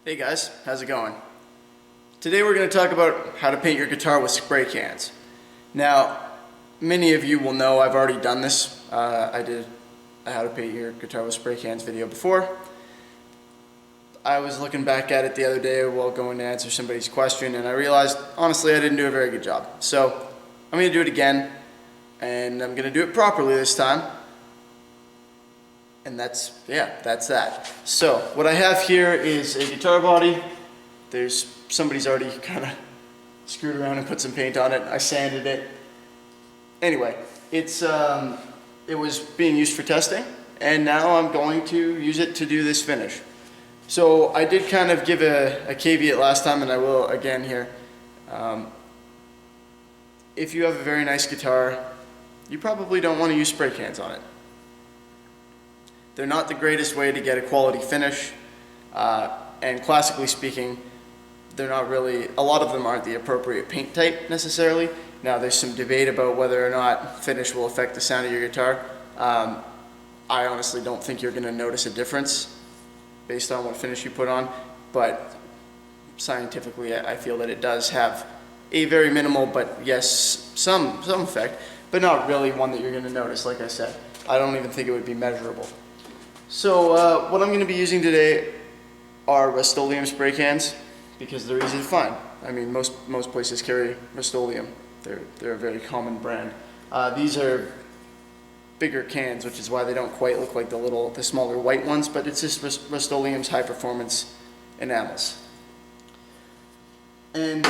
Hey guys, how's it going? Today we're going to talk about how to paint your guitar with spray cans. Now, many of you will know I've already done this. I did a how to paint your guitar with spray cans video before. I was looking back at it the other day while going to answer somebody's question, and I realized, honestly, I didn't do a very good job. So, I'm going to do it again, and I'm going to do it properly this time. And that's that. So, what I have here is a guitar body. Somebody's already kind of screwed around and put some paint on it. I sanded it. Anyway, it was being used for testing, and now I'm going to use it to do this finish. So I did kind of give a caveat last time, and I will again here. If you have a very nice guitar, you probably don't want to use spray cans on it. They're not the greatest way to get a quality finish, and classically speaking, they're not really, a lot of them aren't the appropriate paint type necessarily. Now there's some debate about whether or not finish will affect the sound of your guitar. I honestly don't think you're going to notice a difference based on what finish you put on, but scientifically I feel that it does have a very minimal, but yes, some effect, but not really one that you're going to notice. Like I said, I don't even think it would be measurable. So what I'm going to be using today are Rust-Oleum spray cans because they're easy to find. I mean, most places carry Rust-Oleum. They're a very common brand. These are bigger cans, which is why they don't quite look like the smaller white ones, but it's just Rust-Oleum's high performance enamels. And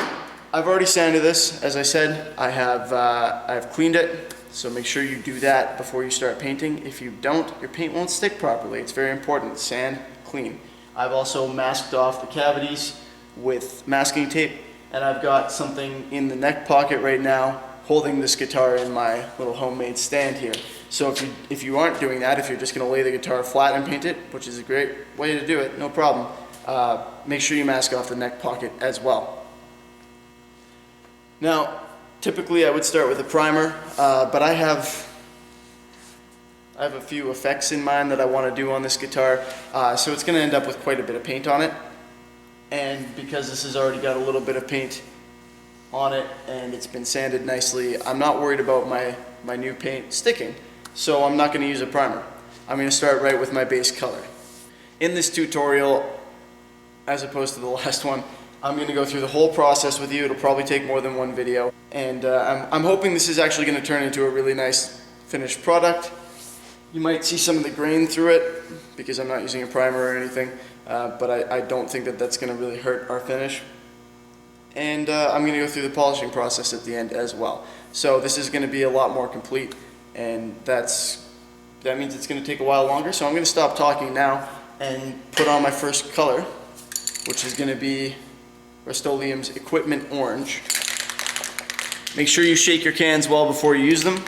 I've already sanded this, as I said. I've cleaned it. So make sure you do that before you start painting. If you don't, your paint won't stick properly. It's very important. Sand, clean. I've also masked off the cavities with masking tape, and I've got something in the neck pocket right now holding this guitar in my little homemade stand here. So if you aren't doing that, if you're just going to lay the guitar flat and paint it, which is a great way to do it, no problem, make sure you mask off the neck pocket as well. Now, typically I would start with a primer, but I have a few effects in mind that I want to do on this guitar, so it's going to end up with quite a bit of paint on it. And because this has already got a little bit of paint on it and it's been sanded nicely, I'm not worried about my new paint sticking, so I'm not going to use a primer. I'm going to start right with my base color. In this tutorial, as opposed to the last one, I'm going to go through the whole process with you. It'll probably take more than one video. And I'm hoping this is actually going to turn into a really nice finished product. You might see some of the grain through it because I'm not using a primer or anything, but I don't think that that's going to really hurt our finish. And I'm going to go through the polishing process at the end as well. So this is going to be a lot more complete, and that means it's going to take a while longer. So I'm going to stop talking now and put on my first color, which is going to be Rust-Oleum's Equipment Orange. Make sure you shake your cans well before you use them.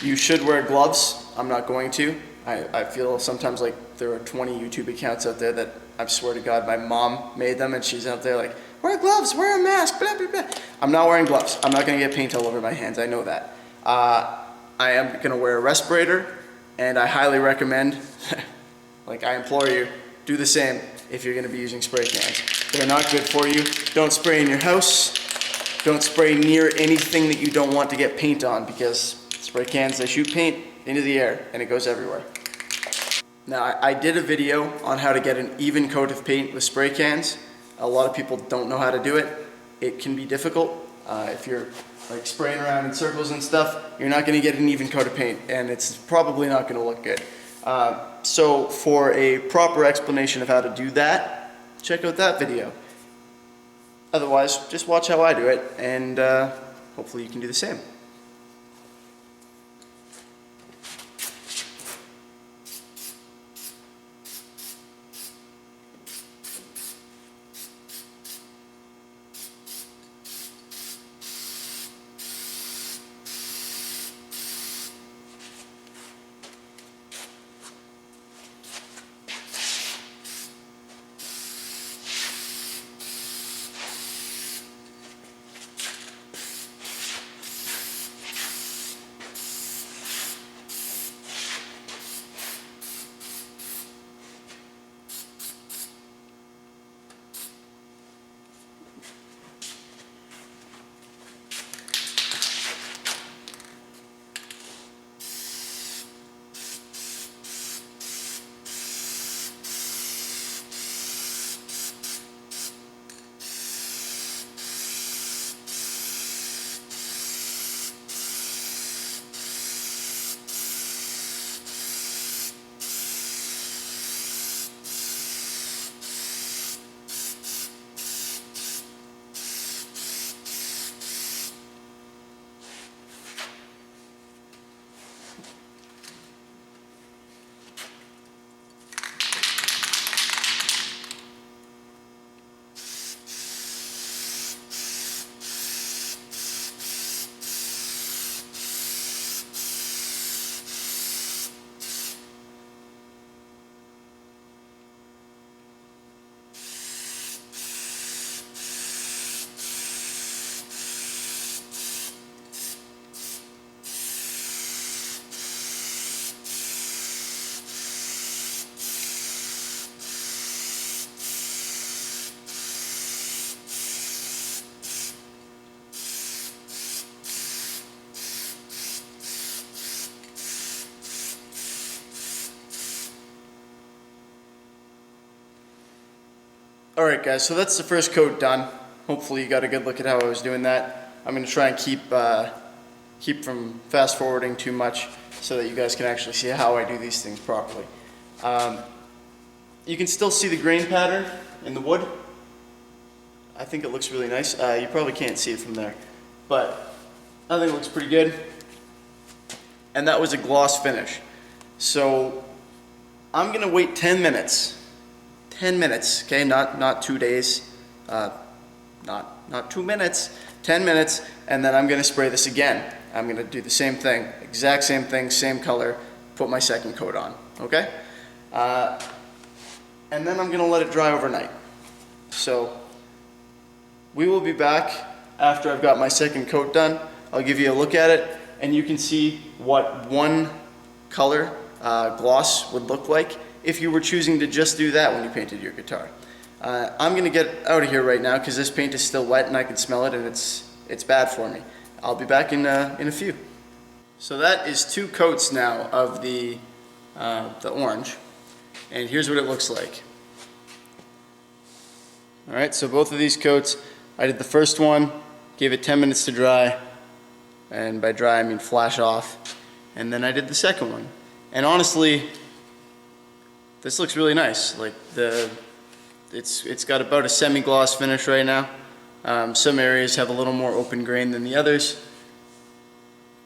You should wear gloves. I'm not going to. I feel sometimes like there are 20 YouTube accounts out there that I swear to God my mom made them, and she's out there like, wear gloves, wear a mask, blah, blah, blah. I'm not wearing gloves. I'm not going to get paint all over my hands. I know that. I am going to wear a respirator, and I highly recommend, like I implore you, do the same if you're going to be using spray cans. They're not good for you. Don't spray in your house. Don't spray near anything that you don't want to get paint on, because spray cans, they shoot paint into the air and it goes everywhere. Now, I did a video on how to get an even coat of paint with spray cans. A lot of people don't know how to do it. It can be difficult. If you're like spraying around in circles and stuff, you're not going to get an even coat of paint, and it's probably not going to look good. So for a proper explanation of how to do that, check out that video. Otherwise, just watch how I do it, and hopefully you can do the same. Alright guys, so that's the first coat done. Hopefully you got a good look at how I was doing that. I'm going to try and keep from fast forwarding too much so that you guys can actually see how I do these things properly. You can still see the grain pattern in the wood. I think it looks really nice. You probably can't see it from there, but I think it looks pretty good. And that was a gloss finish. So I'm going to wait 10 minutes. 10 minutes, okay, not 2 days, not 2 minutes, 10 minutes, and then I'm going to spray this again. I'm going to do the same thing, exact same thing, same color, put my second coat on, okay? And then I'm going to let it dry overnight. So we will be back after I've got my second coat done. I'll give you a look at it, and you can see what one color gloss would look like if you were choosing to just do that when you painted your guitar. I'm going to get out of here right now because this paint is still wet and I can smell it and it's bad for me. I'll be back in a few. So that is 2 coats now of the orange, and here's what it looks like. Alright, so both of these coats, I did the first one, gave it 10 minutes to dry, and by dry I mean flash off, and then I did the second one. And honestly, this looks really nice. Like it's got about a semi-gloss finish right now. Some areas have a little more open grain than the others,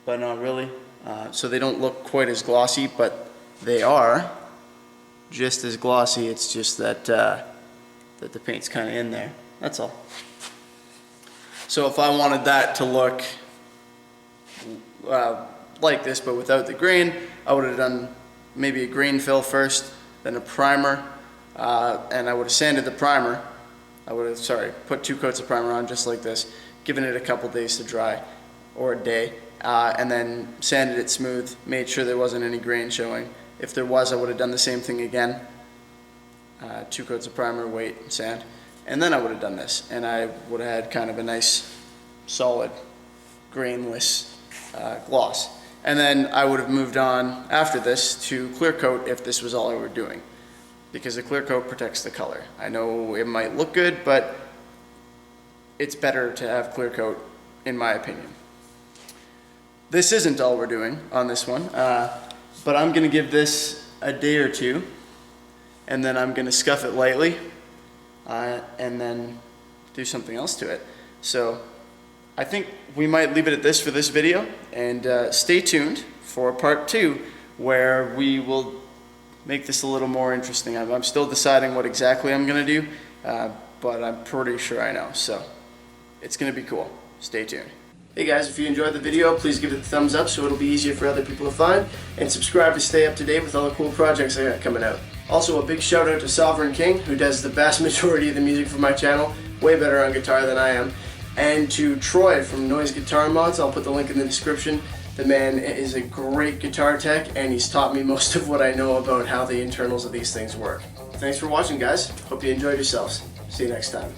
but not really. So they don't look quite as glossy, but they are just as glossy. It's just that that the paint's kind of in there. That's all. So if I wanted that to look like this, but without the grain, I would have done maybe a grain fill first, then a primer, and I would have sanded the primer. I would have, put 2 coats of primer on just like this, given it a couple days to dry, or a day, and then sanded it smooth, made sure there wasn't any grain showing. If there was, I would have done the same thing again. 2 coats of primer, wait, sand, and then I would have done this, and I would have had kind of a nice, solid, grainless gloss. And then I would have moved on after this to clear coat if this was all I were doing, because the clear coat protects the color. I know it might look good, but it's better to have clear coat, in my opinion. This isn't all we're doing on this one, but I'm going to give this a day or 2, and then I'm going to scuff it lightly, and then do something else to it. So I think we might leave it at this for this video, and stay tuned for part 2, where we will make this a little more interesting. I'm still deciding what exactly I'm going to do, but I'm pretty sure I know, so it's going to be cool. Stay tuned. Hey guys, if you enjoyed the video, please give it a thumbs up so it'll be easier for other people to find, and subscribe to stay up to date with all the cool projects I got coming out. Also, a big shout out to Sovereign King, who does the vast majority of the music for my channel, way better on guitar than I am. And to Troy from Noise Guitar Mods, I'll put the link in the description. The man is a great guitar tech, and he's taught me most of what I know about how the internals of these things work. Thanks for watching, guys. Hope you enjoyed yourselves. See you next time.